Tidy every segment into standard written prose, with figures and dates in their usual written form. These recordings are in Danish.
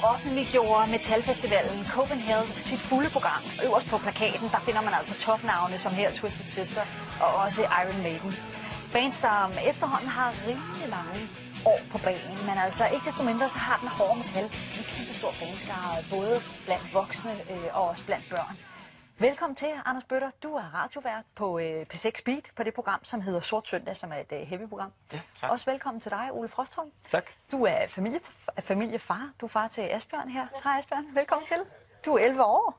offentliggjorde Metalfestivalen Copenhagen sit fulde program. Øverst på plakaten, der finder man altså topnavne som her Twisted Sister og også Iron Maiden. Bands, der efterhånden har rimelig mange år på banen, men altså ikke desto mindre, så har den hårde metal en kæmpe stor fanskare, både blandt voksne og også blandt børn. Velkommen til, Anders Bøtter. Du er radiovært på P6 Beat, på det program, som hedder Sort Søndag, som er et heavy-program. Ja, tak. Også velkommen til dig, Ole Frostholm. Tak. Du er familiefar. Du er far til Asbjørn her. Ja. Hej Asbjørn, velkommen til. Du er 11 år.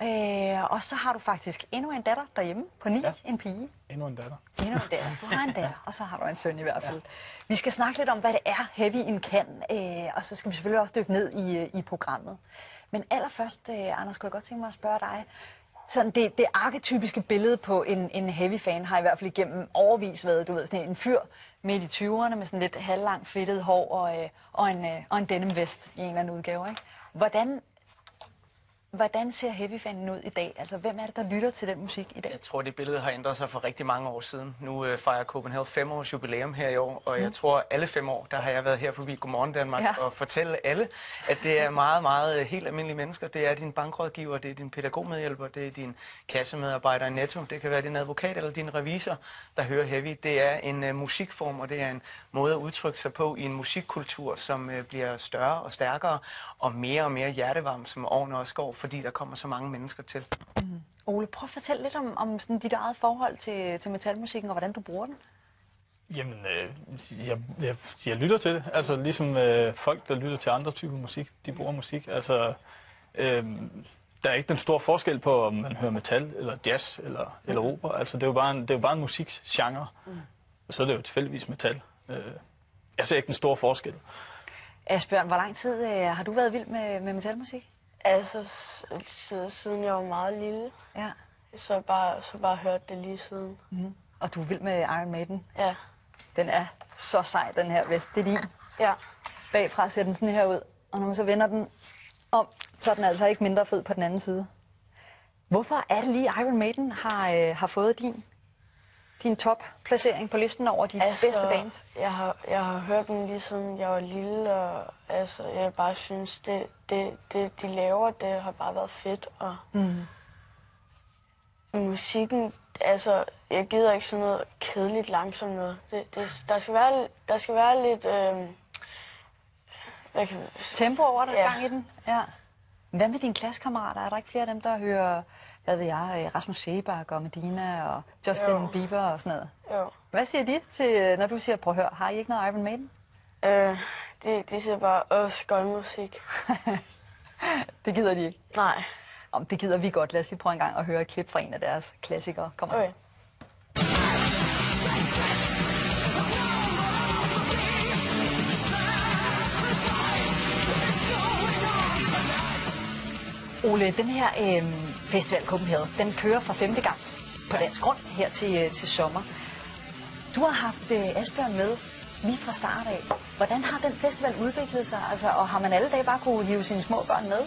Ja. Og så har du faktisk endnu en datter derhjemme på 9, en pige. Endnu en datter. Endnu en datter. Du har en datter, og så har du en søn i hvert fald. Ja. Vi skal snakke lidt om, hvad det er, heavyen kan, og så skal vi selvfølgelig også dykke ned i programmet. Men allerførst, Anders, kunne jeg godt tænke mig at spørge dig. Sådan det arketypiske billede på en heavy-fan har i hvert fald igennem overvis været, du ved, sådan en fyr midt i 20'erne med sådan lidt halvlangt fedtet hår og en denim-vest i en eller anden udgave, ikke? Hvordan ser heavy-fanen ud i dag? Altså, hvem er det, der lytter til den musik i dag? Jeg tror, det billede har ændret sig for rigtig mange år siden. Nu fejrer Copenhagen 5 års jubilæum her i år, og jeg tror, alle 5 år, der har jeg været her forbi Godmorgen Danmark og fortælle alle, at det er meget, meget helt almindelige mennesker. Det er din bankrådgiver, det er din pædagogmedhjælper, det er din kassemedarbejder i Netto, det kan være din advokat eller din revisor, der hører heavy. Det er en musikform, og det er en måde at udtrykke sig på i en musikkultur, som bliver større og stærkere og mere hjertevarm, som årene også går, fordi der kommer så mange mennesker til. Ole, prøv at fortælle lidt om sådan dit eget forhold til metalmusikken, og hvordan du bruger den. Jamen, jeg lytter til det. Altså ligesom folk, der lytter til andre typer musik, de bruger musik. Altså, der er ikke den store forskel på, om man hører metal, eller jazz, eller opera. Altså, det er jo bare en musikgenre, og så er det jo tilfældigvis metal. Jeg ser ikke den store forskel. Asbjørn, hvor lang tid har du været vild med metalmusik? Altså, siden jeg var meget lille. Ja. Så bare hørt det lige siden. Og du er vild med Iron Maiden? Ja. Den er så sej, den her vest. Det er din. Ja. Bagfra ser den sådan her ud, og når man så vender den om, så er den altså ikke mindre fed på den anden side. Hvorfor er det lige Iron Maiden har fået din topplacering på listen over de bedste bands? Jeg har hørt dem lige siden jeg var lille, og altså, jeg bare synes, det de laver, det har bare været fedt. Og musikken, altså, jeg gider ikke sådan noget kedeligt langsomt noget. Der skal være lidt tempo over der gang i den. Ja. Hvad med dine klassekammerater? Er der ikke flere af dem, der hører, hvad ved jeg, Rasmus Seebach og Medina og Justin Bieber og sådan noget? Jo. Hvad siger de til, når du siger, prøv at høre, har I ikke noget Iron Maiden? De siger bare, skøjmusik. Det gider de ikke? Nej. Det gider vi godt. Lad os lige prøve en gang at høre et klip fra en af deres klassikere. Kom on. Okay. Ole, den her festival Copenhagen, den kører for 5. gang på dansk grund her til sommer. Du har haft Asbjørn med lige fra start af. Hvordan har den festival udviklet sig? Altså, og har man alle dage bare kunne hive sine små børn med?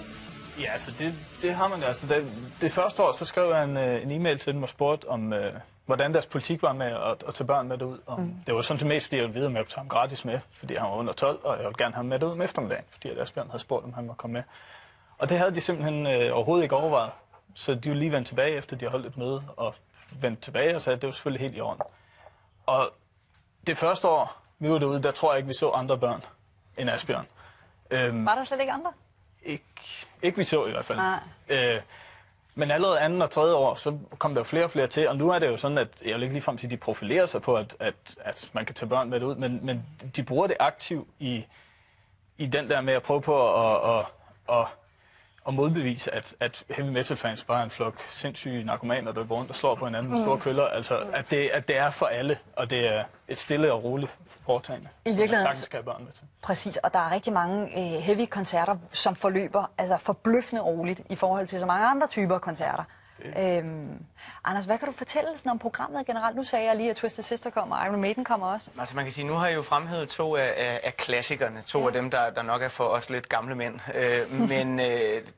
Ja, altså det har man. Altså det første år, så skrev jeg en e-mail til dem og spurgte om, hvordan deres politik var med at tage børn med derud. Det var sådan det mest, fordi jeg ville vide, om jeg kunne tage ham gratis med, fordi han var under 12, og jeg ville gerne have ham med derud om eftermiddagen, fordi Asbjørn havde spurgt, om han måtte komme med. Og det havde de simpelthen overhovedet ikke overvejet. Så de ville lige vende tilbage, efter de havde holdt et møde, og vendte tilbage og sagde, at det var selvfølgelig helt i orden. Og det første år, vi var derude, der tror jeg ikke, vi så andre børn end Asbjørn. Var der slet ikke andre? Ikke vi så i hvert fald. Men allerede andet og tredje år, så kom der jo flere og flere til, og nu er det jo sådan, at jeg vil ikke ligefrem sige, at de profilerer sig på, at man kan tage børn med derud, men de bruger det aktivt i den der med at prøve på at modbevise, at heavy metal fans bare er en flok sindssyge narkomaner, der går rundt og slår på hinanden med store køller. Altså, at det er for alle, og det er et stille og roligt foretagende. I virkeligheden sagtens skal have børn med til. Præcis, og der er rigtig mange heavy-koncerter, som forløber altså forbløffende roligt i forhold til så mange andre typer koncerter. Anders, hvad kan du fortælle sådan om programmet generelt? Nu sagde jeg lige, at Twisted Sister kommer, og Iron Maiden kommer også. Altså man kan sige, nu har jeg jo fremhævet 2 af klassikerne, 2 af dem, der nok er for os lidt gamle mænd. Men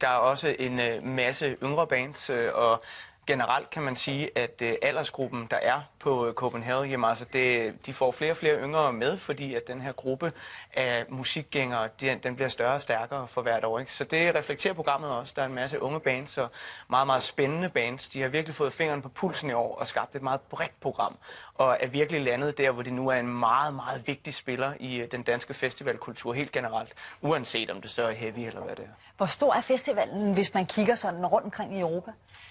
der er også en masse yngre bands, og generelt kan man sige, at aldersgruppen, der er på Copenhagen, jamen, altså de får flere og flere yngre med, fordi at den her gruppe af musikgængere, den bliver større og stærkere for hvert år. Ikke? Så det reflekterer programmet også. Der er en masse unge bands og meget, meget spændende bands. De har virkelig fået fingeren på pulsen i år og skabt et meget bredt program, og er virkelig landet der, hvor det nu er en meget, meget vigtig spiller i den danske festivalkultur helt generelt, uanset om det så er heavy eller hvad det er. Hvor stor er festivalen, hvis man kigger sådan rundt omkring i Europa?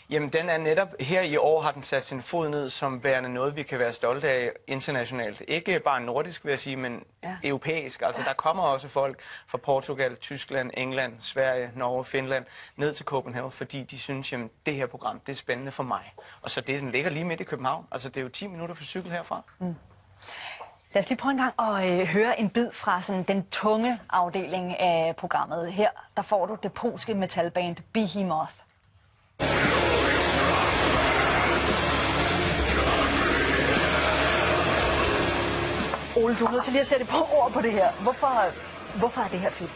Jamen, den er netop her i år har den sat sin fod ned som værende noget, vi kan være stolte af internationalt. Ikke bare nordisk, vil jeg sige, men europæisk. Altså, der kommer også folk fra Portugal, Tyskland, England, Sverige, Norge, Finland ned til Copenhagen, fordi de synes, at det her program, det er spændende for mig. Og så den ligger lige midt i København. Altså, det er jo 10 minutter på cykel herfra. Lad os lige prøve en gang at høre en bid fra sådan den tunge afdeling af programmet. Her der får du det polske metalband Behemoth. Ole, du er nødt til lige at sætte på ord på det her. Hvorfor er det her fedt?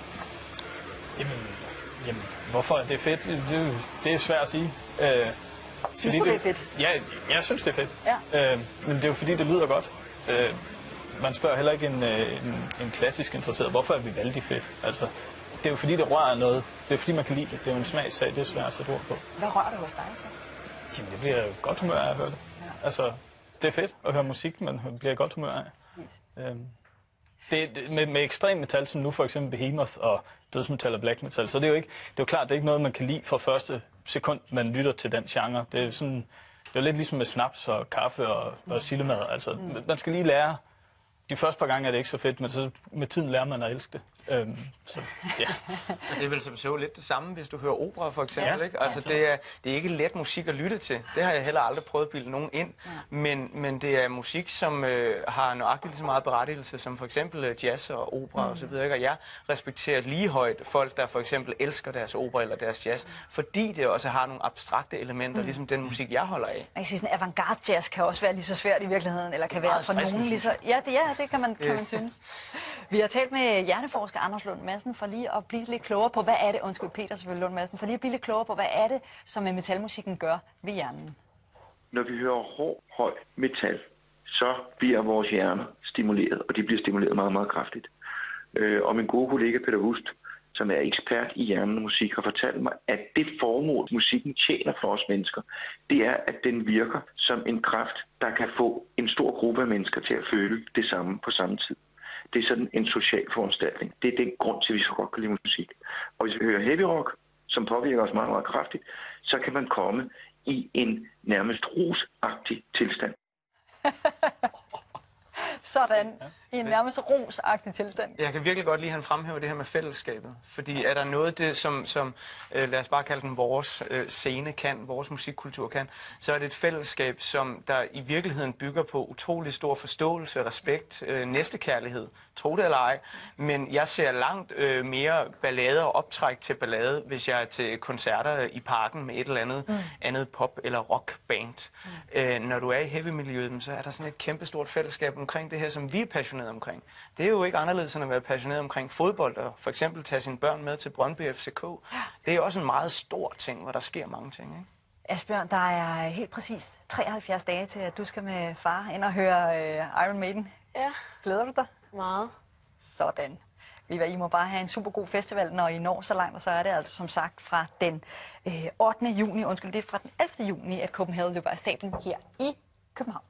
Jamen, hvorfor er det fedt? Det er svært at sige. Synes du, det er fedt? Ja, jeg synes, det er fedt. Ja. Men det er jo fordi, det lyder godt. Man spørger heller ikke en klassisk interesseret, hvorfor er vi valgt fedt? Altså, det er jo fordi, det rører noget. Det er fordi, man kan lide det. Det er jo en smagssag, det er svært at sætte ord på. Hvad rører det hos dig så? Jamen, det bliver godt humør af at høre det. Ja. Altså, det er fedt at høre musik, men bliver godt humør af. Yes. Med ekstrem metal, som nu for eksempel Behemoth og dødsmetal og black metal, så det er jo klart, det er ikke noget, man kan lide fra første sekund, man lytter til den genre. Det er sådan, det er lidt ligesom med snaps og kaffe og sillemad. Altså, man skal lige lære. De første par gange er det ikke så fedt, men så med tiden lærer man at elske det. Så, ja. Og det er vel som så lidt det samme, hvis du hører opera for eksempel. Ja, ikke? Altså, det er ikke let musik at lytte til. Det har jeg heller aldrig prøvet at bilde nogen ind. Ja. Men det er musik, som har nøjagtigt lige så meget berettigelse som for eksempel jazz og opera og så videre. Ikke? Og jeg respekterer lige højt folk, der for eksempel elsker deres opera eller deres jazz, fordi det også har nogle abstrakte elementer, ligesom den musik, jeg holder af. Man kan sige, sådan avantgarde jazz kan også være lige så svært i virkeligheden, eller kan være for nogen lige så... Ja, det kan man synes. Vi har talt med hjerneforsker Anders Lund Madsen for lige at blive lidt klogere på, hvad er det, Peter selvfølgelig Lund Madsen, for lige at blive lidt klogere på, hvad er det, som metalmusikken gør ved hjernen? Når vi hører hård, høj metal, så bliver vores hjerner stimuleret, og de bliver stimuleret meget, meget kraftigt. Og min gode kollega Peter Wust, som er ekspert i hjernen og musik, har fortalt mig, at det formål, musikken tjener for os mennesker, det er, at den virker som en kraft, der kan få en stor gruppe af mennesker til at føle det samme på samme tid. Det er sådan en social foranstaltning. Det er den grund til, at vi så godt kan lide musik. Og hvis vi hører heavy rock, som påvirker os meget, meget kraftigt, så kan man komme i en nærmest rusagtig tilstand. Sådan. I en nærmest rosagtig tilstand. Jeg kan virkelig godt lide, at han fremhæver det her med fællesskabet. Fordi er der noget, det som lad os bare kalde den vores scene kan, vores musikkultur kan, så er det et fællesskab, som der i virkeligheden bygger på utrolig stor forståelse, respekt, næstekærlighed, tro det eller ej. Men jeg ser langt mere ballade og optræk til ballade, hvis jeg er til koncerter i parken med et eller andet pop- eller rockband. Når du er i heavy-miljøet, så er der sådan et kæmpestort fællesskab omkring det her, som vi er passionerede omkring. Det er jo ikke anderledes end at være passioneret omkring fodbold og for eksempel tage sine børn med til Brøndby FCK. Det er også en meget stor ting, hvor der sker mange ting, ikke? Asbjørn, der er helt præcis 73 dage til, at du skal med far ind og høre Iron Maiden. Ja. Glæder du dig? Meget. Sådan. I må bare have en super god festival, når I når så langt, og så er det altså som sagt fra den 8. juni, det er fra den 11. juni, at Copenhagen løber af stablen her i København.